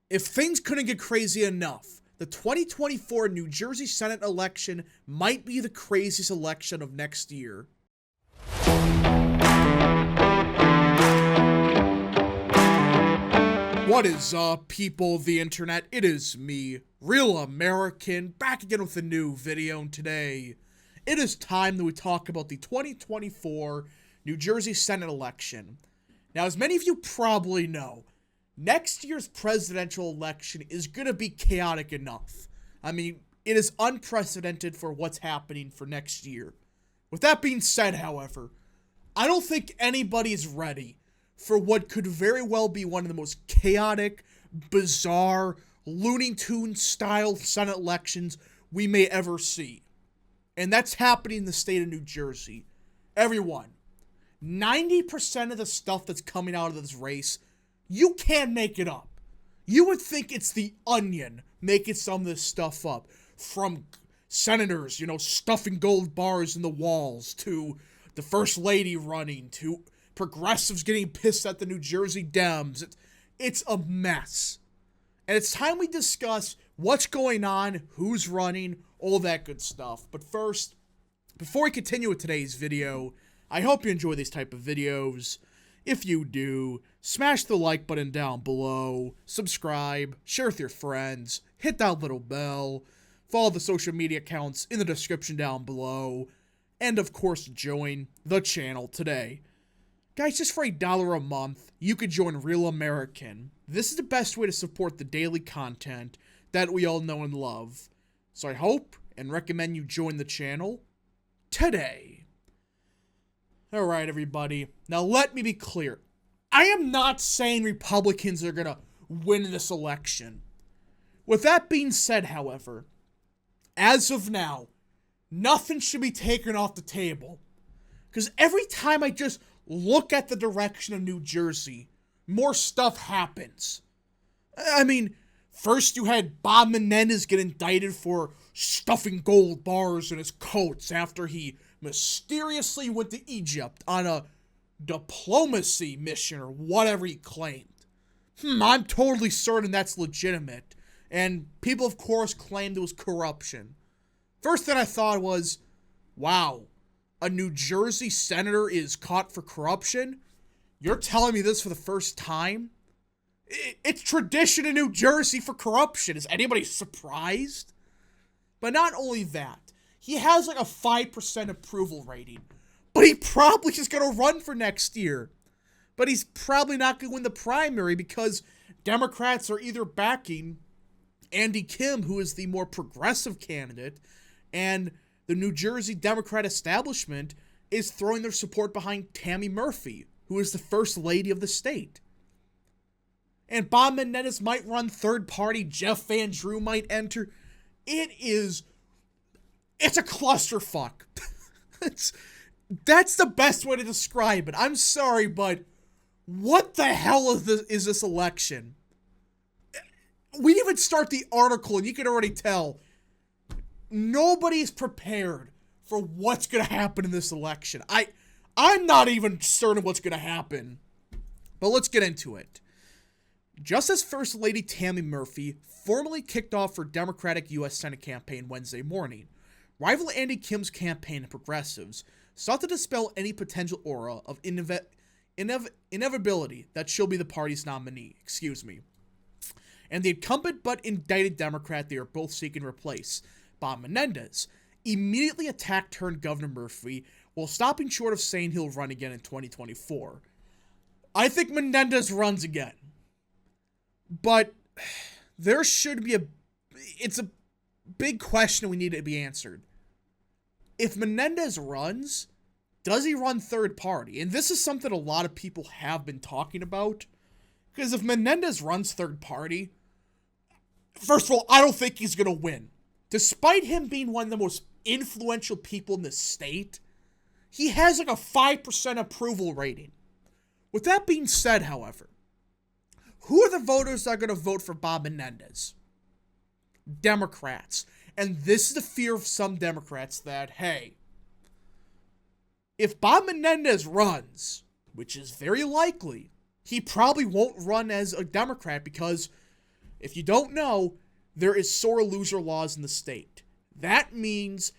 If things couldn't get crazy enough, the 2024 New Jersey Senate election might be the craziest election of next year. What is up, people of the internet? It is me, Real American, back again with a new video, and today it is time that we talk about the 2024 New Jersey Senate election. Now, as many of you probably know, next year's presidential election is going to be chaotic enough. I mean, it is unprecedented for what's happening for next year. With that being said, however, I don't think anybody is ready for what could very well be one of the most chaotic, bizarre, Looney Tunes style Senate elections we may ever see. And that's happening in the state of New Jersey. Everyone, 90% of the stuff that's coming out of this race, you can't make it up. You would think it's The Onion making some of this stuff up. From senators, stuffing gold bars in the walls, to the First Lady running, to progressives getting pissed at the New Jersey Dems. It's a mess. And it's time we discuss what's going on, who's running, all that good stuff. But first, before we continue with today's video, I hope you enjoy these type of videos. If you do, smash the like button down below, subscribe, share with your friends, hit that little bell, follow the social media accounts in the description down below, and of course join the channel today. Guys, just for $1 a month, you could join Real American. This is the best way to support the daily content that we all know and love. So I hope and recommend you join the channel today. Alright, everybody. Now let me be clear. I am not saying Republicans are gonna win this election. With that being said, however, as of now, nothing should be taken off the table. Because every time I just look at the direction of New Jersey, more stuff happens. I mean, first you had Bob Menendez get indicted for stuffing gold bars in his coats after he mysteriously went to Egypt on a diplomacy mission or whatever he claimed. I'm totally certain that's legitimate. And people, of course, claimed it was corruption. First thing I thought was, wow, a New Jersey senator is caught for corruption? You're telling me this for the first time? It's tradition in New Jersey for corruption. Is anybody surprised? But not only that, he has like a 5% approval rating. But he probably is going to run for next year. But he's probably not going to win the primary because Democrats are either backing Andy Kim, who is the more progressive candidate, and the New Jersey Democrat establishment is throwing their support behind Tammy Murphy, who is the First Lady of the state. And Bob Menendez might run third party, Jeff Van Drew might enter. It's a clusterfuck. That's the best way to describe it. I'm sorry, but what the hell is this election? We didn't even start the article, and you can already tell nobody's prepared for what's going to happen in this election. I'm not even certain what's going to happen. But let's get into it. Just as First Lady Tammy Murphy formally kicked off her Democratic U.S. Senate campaign Wednesday morning, rival Andy Kim's campaign and progressives sought to dispel any potential aura of inevitability that she'll be the party's nominee. And the incumbent but indicted Democrat they are both seeking to replace, Bob Menendez, immediately attacked turned Governor Murphy while stopping short of saying he'll run again in 2024. I think Menendez runs again. But there should be it's a big question we need to be answered. If Menendez runs, does he run third party? And this is something a lot of people have been talking about. Because if Menendez runs third party, first of all, I don't think he's going to win. Despite him being one of the most influential people in the state, he has like a 5% approval rating. With that being said, however, who are the voters that are going to vote for Bob Menendez? Democrats. And this is the fear of some Democrats that, hey, if Bob Menendez runs, which is very likely, he probably won't run as a Democrat because If you don't know, there is sore loser laws in the state. That means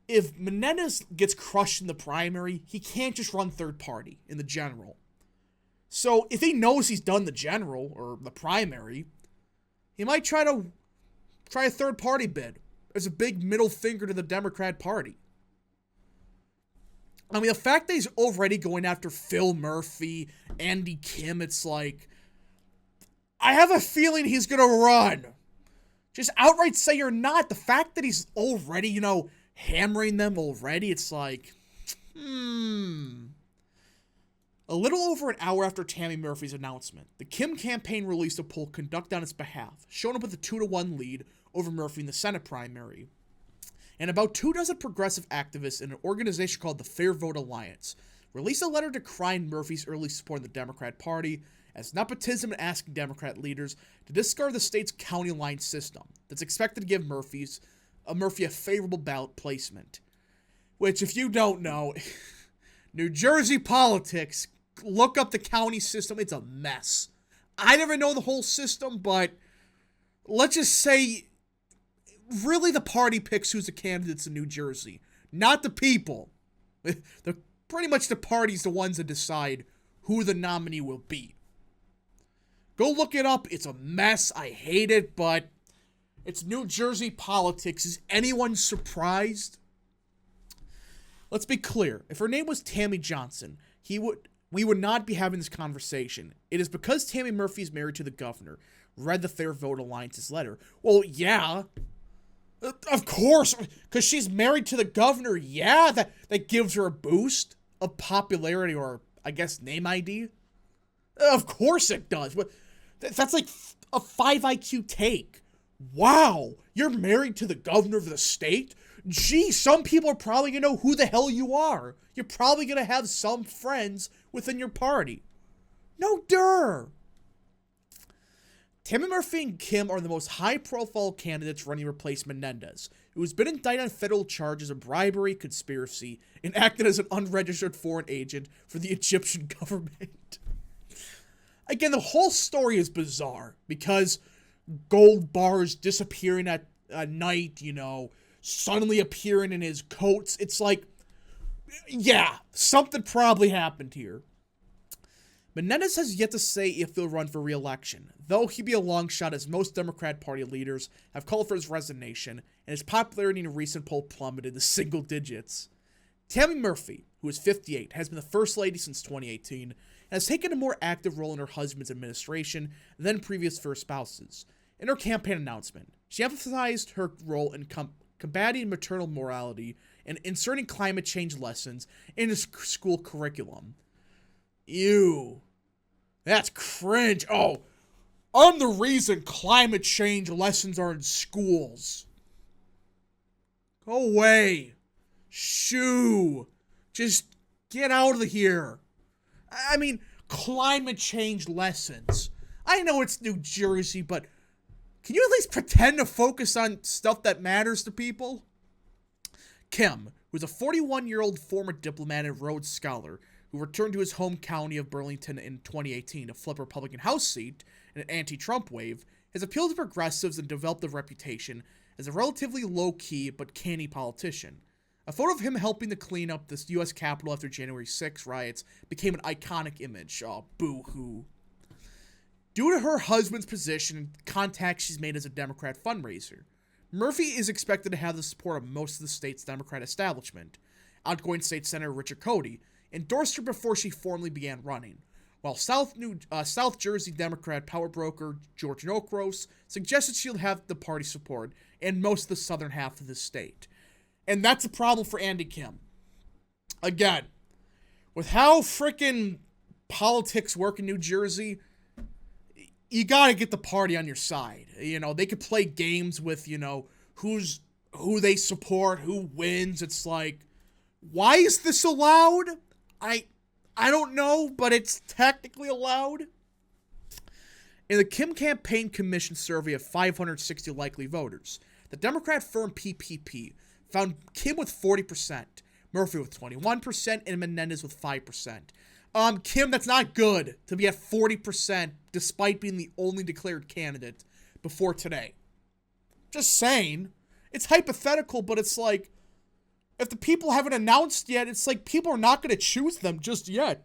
if Menendez gets crushed in the primary, he can't just run third party in the general. So if he knows he's done the general or the primary, he might try a third party bid as a big middle finger to the Democrat Party. I mean, the fact that he's already going after Phil Murphy, Andy Kim, it's like, I have a feeling he's going to run. Just outright say you're not. The fact that he's already, hammering them already, it's like, A little over an hour after Tammy Murphy's announcement, the Kim campaign released a poll conducted on its behalf, showing up with a 2-1 lead over Murphy in the Senate primary. And about 24 progressive activists in an organization called the Fair Vote Alliance released a letter decrying Murphy's early support in the Democrat Party as nepotism and asking Democrat leaders to discard the state's county line system that's expected to give Murphy a favorable ballot placement. Which, if you don't know, New Jersey politics, look up the county system, it's a mess. I never know the whole system, but let's just say, really the party picks who's the candidates in New Jersey, not the people. Pretty much the party's the ones that decide who the nominee will be. Go look it up. It's a mess. I hate it, but it's New Jersey politics. Is anyone surprised? Let's be clear. If her name was Tammy Johnson, we would not be having this conversation. It is because Tammy Murphy is married to the governor. Read the Fair Vote Alliance's letter. Well, yeah. Of course, because she's married to the governor. Yeah, that gives her a boost of popularity, or I guess name ID. Of course it does. But that's like a 5 IQ take. Wow, you're married to the governor of the state? Gee, some people are probably going to know who the hell you are. You're probably going to have some friends within your party. No dir. Tammy Murphy and Kim are the most high-profile candidates running to replace Menendez, who has been indicted on federal charges of bribery, conspiracy, and acted as an unregistered foreign agent for the Egyptian government. Again, the whole story is bizarre, because gold bars disappearing at night, suddenly appearing in his coats. It's like, yeah, something probably happened here. Menendez has yet to say if he'll run for re-election, though he'd be a long shot as most Democrat Party leaders have called for his resignation, and his popularity in a recent poll plummeted to single digits. Tammy Murphy, who is 58, has been the First Lady since 2018, and has taken a more active role in her husband's administration than previous first spouses. In her campaign announcement, she emphasized her role in combating maternal morality and inserting climate change lessons into school curriculum. Ew. That's cringe. Oh, I'm the reason climate change lessons are in schools. Go away. Shoo. Just get out of here. I mean, climate change lessons. I know it's New Jersey, but can you at least pretend to focus on stuff that matters to people? Kim, who's a 41-year-old former diplomat and Rhodes Scholar, who returned to his home county of Burlington in 2018 to flip a Republican House seat in an anti-Trump wave, has appealed to progressives and developed a reputation as a relatively low-key but canny politician. A photo of him helping to clean up the U.S. Capitol after January 6 riots became an iconic image. Oh, boo-hoo. Due to her husband's position and contacts she's made as a Democrat fundraiser, Murphy is expected to have the support of most of the state's Democrat establishment. Outgoing State Senator Richard Cody endorsed her before she formally began running, while South Jersey Democrat power broker George Nokros suggested she'll have the party support in most of the southern half of the state. And that's a problem for Andy Kim. Again, with how frickin' politics work in New Jersey, you gotta get the party on your side. They could play games with, who they support, who wins. It's like, why is this allowed? I don't know, but it's technically allowed. In the Kim Campaign Commission survey of 560 likely voters, the Democrat firm PPP found Kim with 40%, Murphy with 21%, and Menendez with 5%. Kim, that's not good to be at 40% despite being the only declared candidate. before today. Just saying. It's hypothetical, but it's like, if the people haven't announced yet, it's like people are not going to choose them just yet.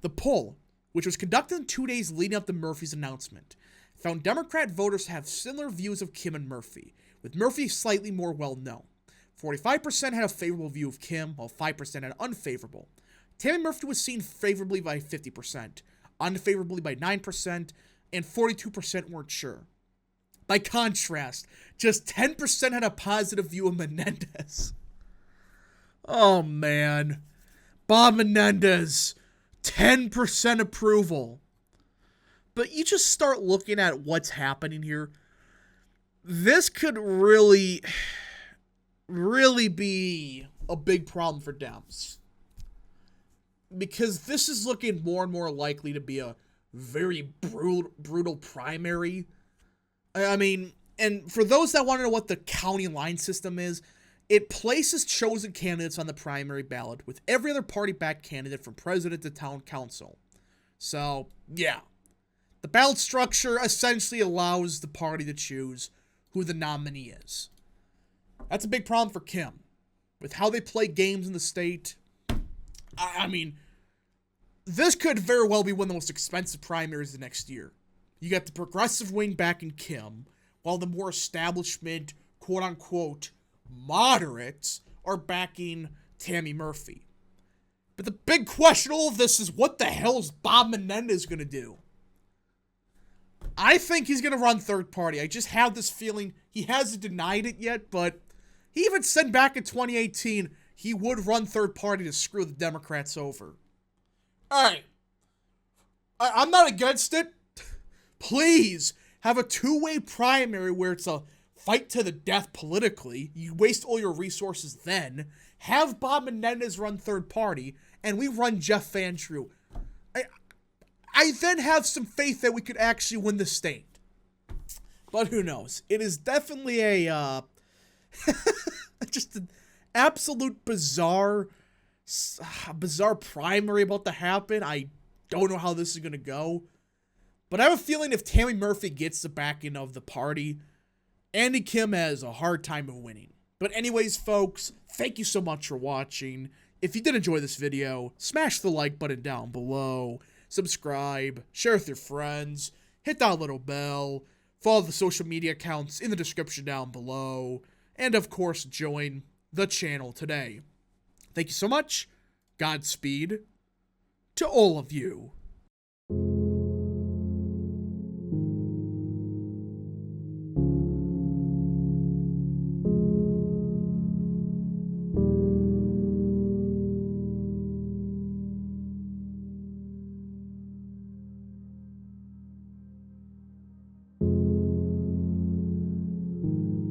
The poll, which was conducted in 2 days leading up to Murphy's announcement, found Democrat voters to have similar views of Kim and Murphy, with Murphy slightly more well-known. 45% had a favorable view of Kim, while 5% had unfavorable. Tammy Murphy was seen favorably by 50%, unfavorably by 9%, and 42% weren't sure. By contrast, just 10% had a positive view of Menendez. Oh, man. Bob Menendez, 10% approval. But you just start looking at what's happening here. This could really be a big problem for Dems. Because this is looking more and more likely to be a very brutal primary. I mean, and for those that want to know what the county line system is, it places chosen candidates on the primary ballot with every other party-backed candidate from president to town council. So, yeah. The ballot structure essentially allows the party to choose who the nominee is. That's a big problem for Kim. With how they play games in the state, I mean, this could very well be one of the most expensive primaries the next year. You got the progressive wing backing Kim, while the more establishment, quote-unquote, moderates are backing Tammy Murphy. But the big question all of this is, what the hell is Bob Menendez going to do? I think he's going to run third party. I just have this feeling. He hasn't denied it yet, but he even said back in 2018 he would run third party to screw the Democrats over. All right. I'm not against it. Please have a two-way primary where it's a fight to the death politically. You waste all your resources then. Have Bob Menendez run third party, and we run Jeff Van Drew. I then have some faith that we could actually win the state. But who knows? It is definitely a, just an absolute bizarre primary about to happen. I don't know how this is going to go. But I have a feeling if Tammy Murphy gets the backing of the party, Andy Kim has a hard time of winning. But anyways, folks, thank you so much for watching. If you did enjoy this video, smash the like button down below. Subscribe, share with your friends, hit that little bell, follow the social media accounts in the description down below, and of course, join the channel today. Thank you so much. Godspeed to all of you.